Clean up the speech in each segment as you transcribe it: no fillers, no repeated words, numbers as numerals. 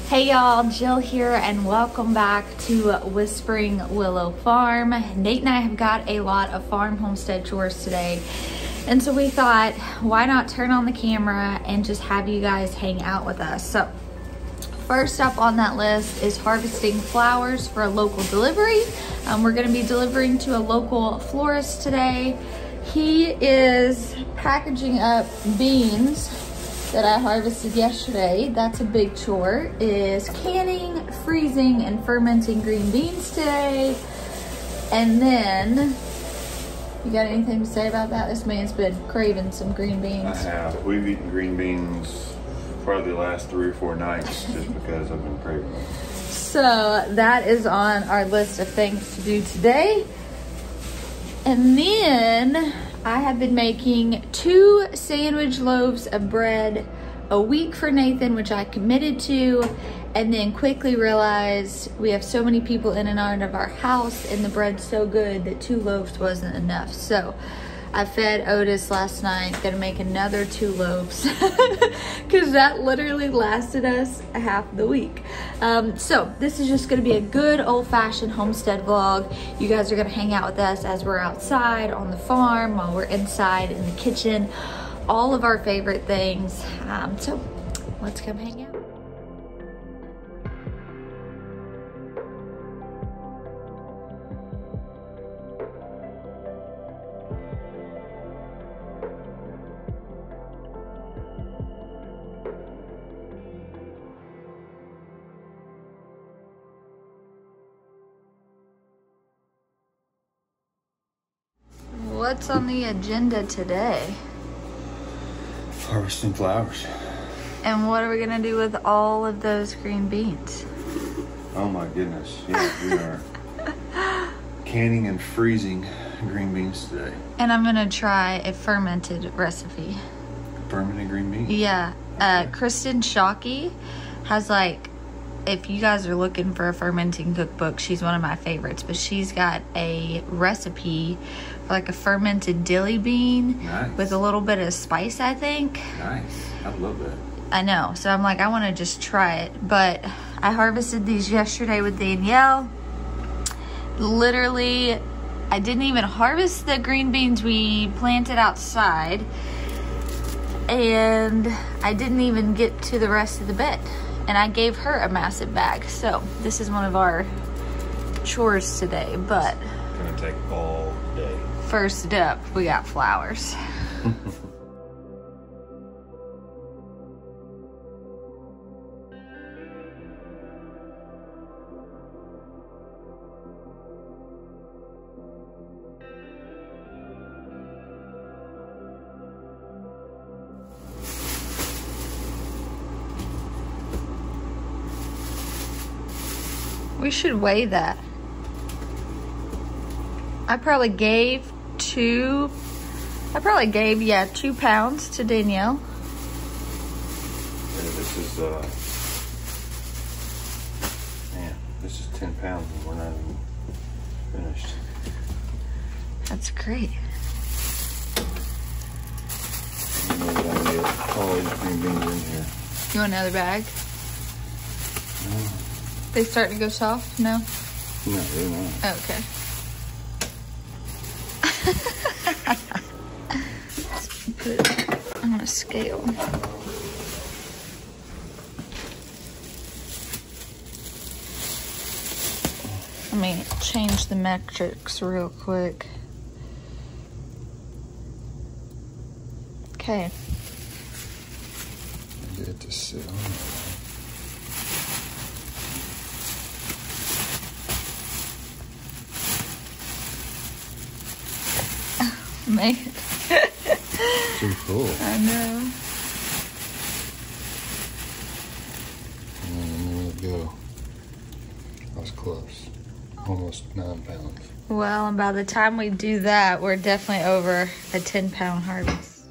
Hey y'all, Jill here and welcome back to Whispering Willow Farm. Nate and I have got a lot of farm homestead chores today. And so we thought, why not turn on the camera and just have you guys hang out with us. So first up on that list is harvesting flowers for a local delivery. We're gonna be delivering to a local florist today. He is packaging up beans that I harvested yesterday. That's a big chore. Is canning, freezing, and fermenting green beans today. And then, you got anything to say about that? This man's been craving some green beans. I have. We've eaten green beans probably the last 3 or 4 nights just because I've been craving them. So that is on our list of things to do today. And then I have been making 2 sandwich loaves of bread a week for Nathan, which I committed to, and then quickly realized we have so many people in and out of our house and the bread's so good that 2 loaves wasn't enough. So I fed Otis last night, gonna make another 2 loaves because that literally lasted us half the week. So this is just gonna be a good old-fashioned homestead vlog. You guys are gonna hang out with us as we're outside on the farm, while we're inside in the kitchen, all of our favorite things. So let's come hang out. What's on the agenda today? Harvesting flowers. And what are we gonna do with all of those green beans? Oh my goodness. Yeah, we are canning and freezing green beans today. And I'm gonna try a fermented recipe. Fermented green beans? Yeah, Kristen Shockey has, like, if you guys are looking for a fermenting cookbook, she's one of my favorites, but she's got a recipe for like a fermented dilly bean. Nice. With a little bit of spice, I think. Nice. I love that. I know, so I'm like, I want to just try it. But I harvested these yesterday with Danielle. Literally, I didn't even harvest the green beans we planted outside, and I didn't even get to the rest of the bed. And I gave her a massive bag. So this is one of our chores today, but It's gonna take all day. first up, we got flowers. We should weigh that. I probably gave 2 pounds to Danielle. Yeah, this is man, this is 10 pounds and we're not even finished. That's great. I know that I made all these green beans in here. You want another bag? They starting to go soft? No? No, they're not. Okay. I'm gonna scale. Let me change the metrics real quick. Okay. Get it to sit on. Man. Too full. I know. And then let it go. I was close. Almost 9 pounds. Well, and by the time we do that, we're definitely over a 10-pound harvest.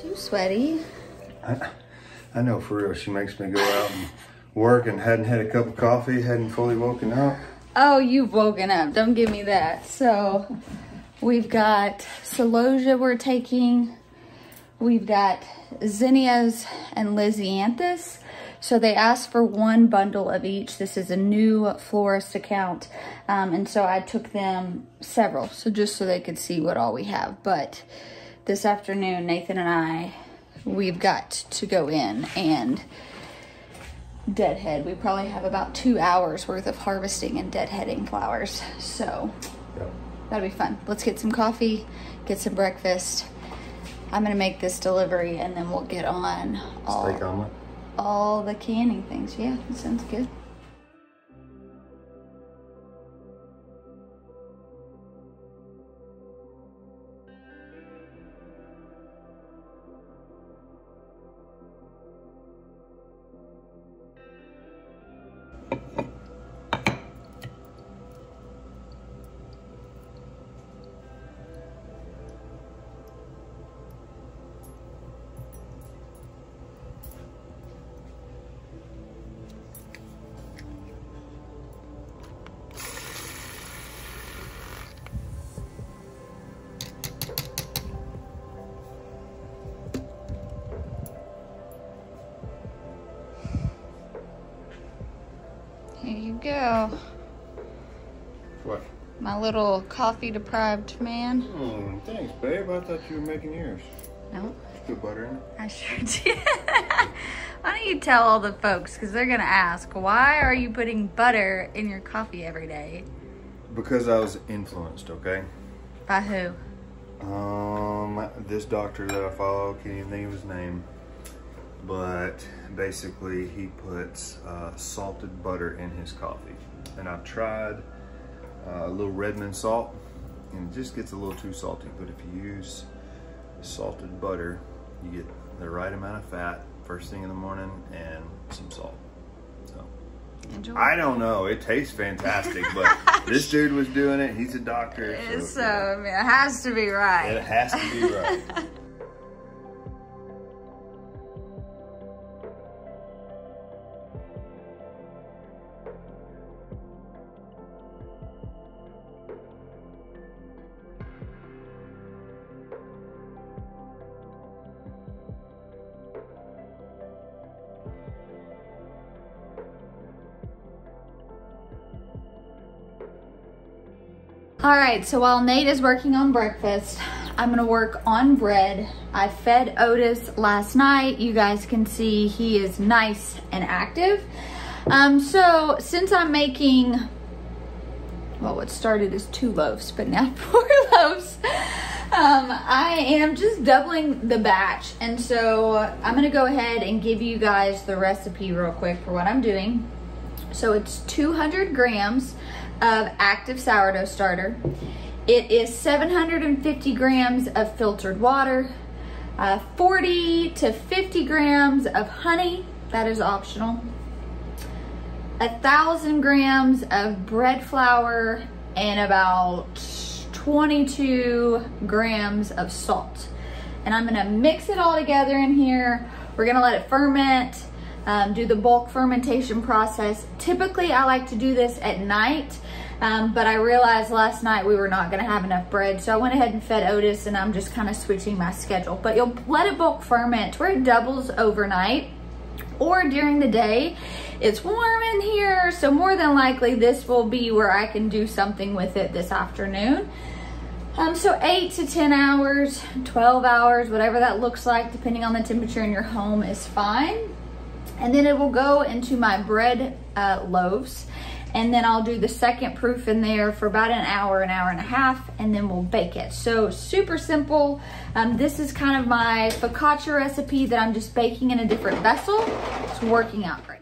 Too sweaty. I know, for real. She makes me go out and work and hadn't had a cup of coffee, hadn't fully woken up. Oh, you've woken up. Don't give me that. So we've got celosia we're taking. We've got zinnias and lysianthus. So they asked for 1 bundle of each. This is a new florist account. And so I took them several, so just so they could see what all we have. But this afternoon, Nathan and we've got to go in and deadhead. We probably have about 2 hours worth of harvesting and deadheading flowers. So that'll be fun. Let's get some coffee, get some breakfast. I'm gonna make this delivery and then we'll get on Steak omelet. All the canning things. Yeah, that sounds good. Here you go. What? My little coffee deprived man. Oh, thanks, babe. I thought you were making yours. No. Just put butter in it. I sure did. Why don't you tell all the folks, because they're going to ask, why are you putting butter in your coffee every day? Because I was influenced, okay? By who? This doctor that I follow, can't even think of his name. But basically he puts salted butter in his coffee. And I've tried a little Redmond salt and it just gets a little too salty. But if you use salted butter, you get the right amount of fat first thing in the morning and some salt. So Enjoy. I don't know, it tastes fantastic, but this dude was doing it. He's a doctor. So I mean, it has to be right. It has to be right. All right, so while Nate is working on breakfast, I'm gonna work on bread. I fed Otis last night. You guys can see he is nice and active. So since I'm making, well, what started as 2 loaves, but now 4 loaves, I am just doubling the batch. And so I'm gonna go ahead and give you guys the recipe real quick for what I'm doing. So it's 200 grams of active sourdough starter. It is 750 grams of filtered water, 40 to 50 grams of honey, that is optional, 1,000 grams of bread flour, and about 22 grams of salt. And I'm gonna mix it all together in here. We're gonna let it ferment, do the bulk fermentation process. Typically, I like to do this at night, but I realized last night we were not gonna have enough bread, so I went ahead and fed Otis, and I'm just kind of switching my schedule. But you'll let it bulk ferment where it doubles overnight or during the day. It's warm in here, so more than likely this will be where I can do something with it this afternoon. So 8 to 10 hours, 12 hours, whatever that looks like, depending on the temperature in your home, is fine. And then it will go into my bread loaves. And then I'll do the second proof in there for about an hour and a half, and then we'll bake it. So super simple. This is kind of my focaccia recipe that I'm just baking in a different vessel. It's working out great.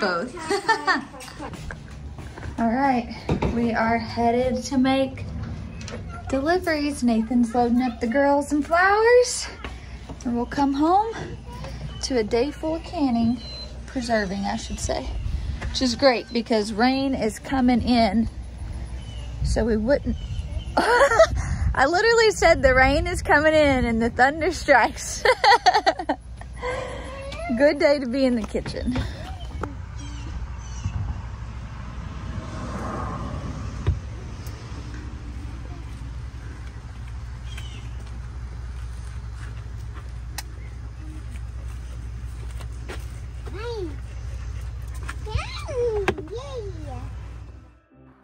both. All right, we are headed to make deliveries. Nathan's loading up the girls some flowers, and we'll come home to a day full of canning, preserving, I should say, which is great because rain is coming in, so we wouldn't. I literally said the rain is coming in and the thunder strikes. Good day to be in the kitchen.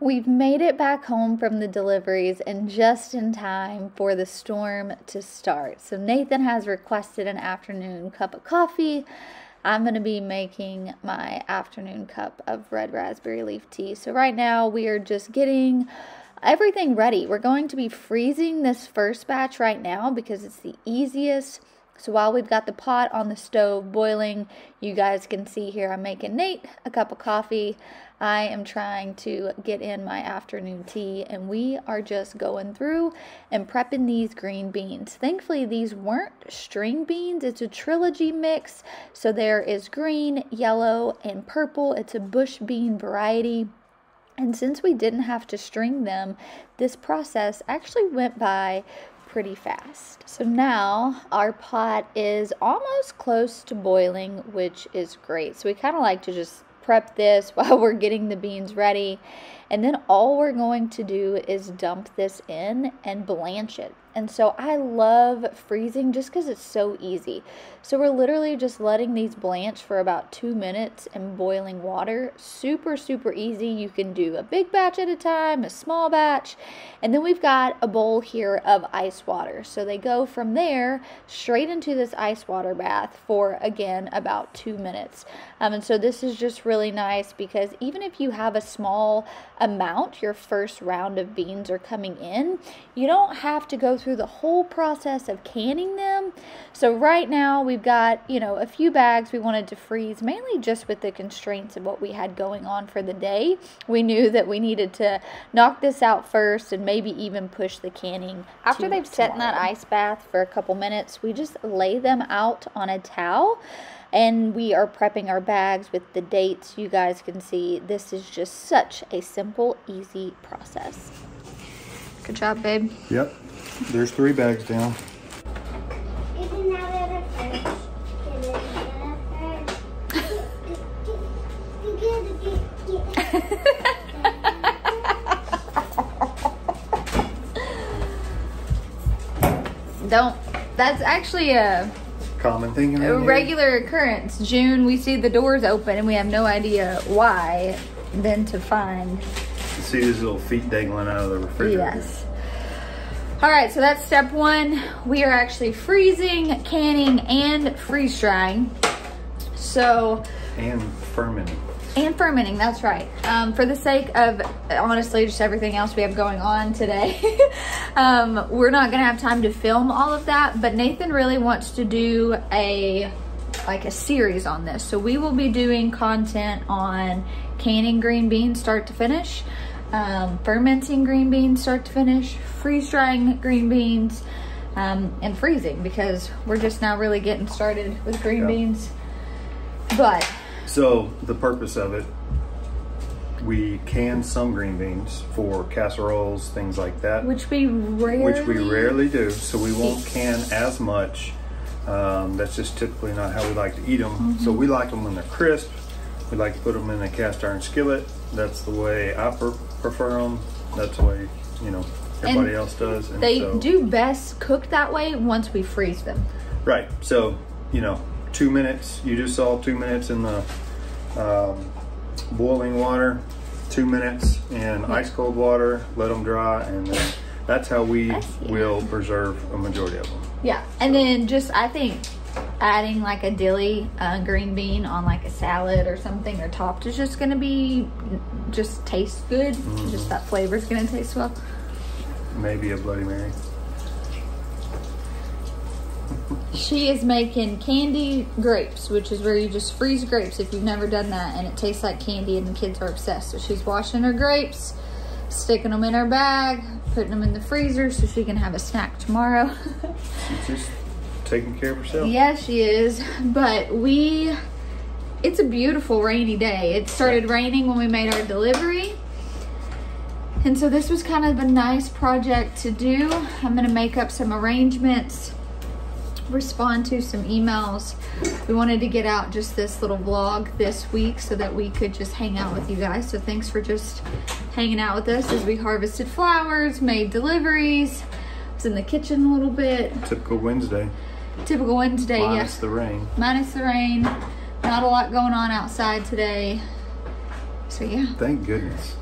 We've made it back home from the deliveries and just in time for the storm to start. So Nathan has requested an afternoon cup of coffee. I'm going to be making my afternoon cup of red raspberry leaf tea. So right now we are just getting everything ready. We're going to be freezing this first batch right now because it's the easiest. So while we've got the pot on the stove boiling, you guys can see here I'm making Nate a cup of coffee. I am trying to get in my afternoon tea, and we are just going through and prepping these green beans. Thankfully, these weren't string beans. It's a trilogy mix. So there is green, yellow, and purple. It's a bush bean variety. And since we didn't have to string them, this process actually went by pretty fast. So now our pot is almost close to boiling, which is great. So we kind of like to just prep this while we're getting the beans ready, and then all we're going to do is dump this in and blanch it. And so I love freezing just because it's so easy. So we're literally just letting these blanch for about 2 minutes in boiling water. Super, super easy. You can do a big batch at a time, a small batch. And then we've got a bowl here of ice water. So they go from there straight into this ice water bath for, again, about 2 minutes. And so this is just really nice because even if you have a small amount, your first round of beans are coming in, you don't have to go through the whole process of canning them. So right now we've got, a few bags we wanted to freeze, mainly just with the constraints of what we had going on for the day. We knew that we needed to knock this out first and maybe even push the canning. After they've sat in that ice bath for a couple minutes, we just lay them out on a towel. And we are prepping our bags with the dates. You guys can see this is just such a simple, easy process. Good job, babe. Yep. There's 3 bags down. That's actually a Common thing in a regular occurrence. June, we see the doors open and we have no idea why, then to find. You see these little feet dangling out of the refrigerator. Yes. All right, so that's step 1. We are actually freezing, canning, and freeze drying. So. And fermenting. And fermenting, that's right. For the sake of, honestly, just everything else we have going on today, we're not gonna have time to film all of that, but Nathan really wants to do a series on this. So we will be doing content on canning green beans start to finish, fermenting green beans start to finish, freeze drying green beans, and freezing, because we're just now really getting started with green beans. But so the purpose of it, we can some green beans for casseroles, things like that. Which we rarely do, so we won't can as much. That's just typically not how we like to eat them. So we like them when they're crisp. We like to put them in a cast iron skillet. That's the way I prefer them. That's the way, everybody else does. And they do best cooked that way once we freeze them. Right, so, 2 minutes, you just saw 2 minutes in the boiling water, 2 minutes in ice cold water, let them dry, and then that's how we will preserve a majority of them. Yeah, and then just, I think, adding like a dilly green bean on like a salad or something or topped is just gonna be, just taste good. Just that flavor is gonna taste well. Maybe a Bloody Mary. She is making candy grapes, which is where you just freeze grapes if you've never done that, and it tastes like candy and the kids are obsessed. So she's washing her grapes, sticking them in her bag, putting them in the freezer so she can have a snack tomorrow. She's just taking care of herself. Yeah, she is. But it's a beautiful rainy day. It started raining when we made our delivery. And so this was kind of a nice project to do. I'm gonna make up some arrangements, respond to some emails. We wanted to get out just this little vlog this week so that we could just hang out with you guys. So thanks for just hanging out with us as we harvested flowers, made deliveries, was in the kitchen a little bit. Typical Wednesday. Typical Wednesday, yeah. Minus the rain. Minus the rain. Not a lot going on outside today. So yeah. Thank goodness.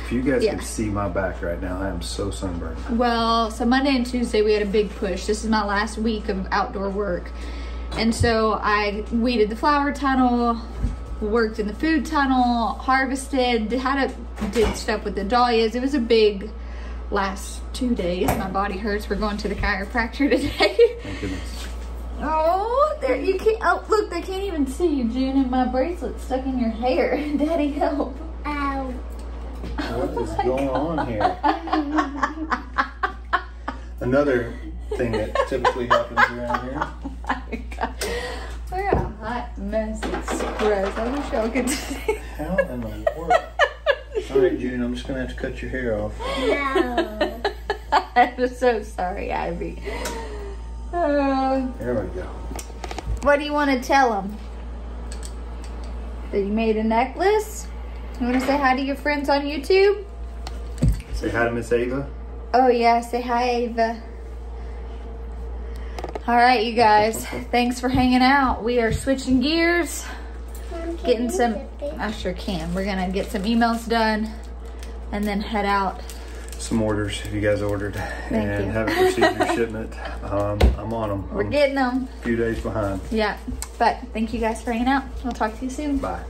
If you guys could see my back right now, I am so sunburned. Well, so Monday and Tuesday we had a big push. This is my last week of outdoor work. And so I weeded the flower tunnel, worked in the food tunnel, harvested, did stuff with the dahlias. It was a big last 2 days. My body hurts. We're going to the chiropractor today. Thank goodness. Oh, there you can't. Oh, look, they can't even see you, June, and my bracelet's stuck in your hair. Daddy, help. Ow. What is going on here? Another thing that typically happens around here. Oh my God. We're a hot mess express. I wish y'all could see. How in the world? All right, June, I'm just going to have to cut your hair off. No. I'm so sorry, Ivy. There we go. What do you want to tell them? That you made a necklace? You want to say hi to your friends on YouTube? Say hi to Miss Ava. Oh yeah, say hi, Ava. All right, you guys. Thanks for hanging out. We are switching gears. Getting some, I sure can. We're gonna get some emails done and then head out. Some orders if you guys ordered and you. haven't received your shipment. I'm on them. We're getting them. A few days behind. Yeah, but thank you guys for hanging out. I'll talk to you soon. Bye.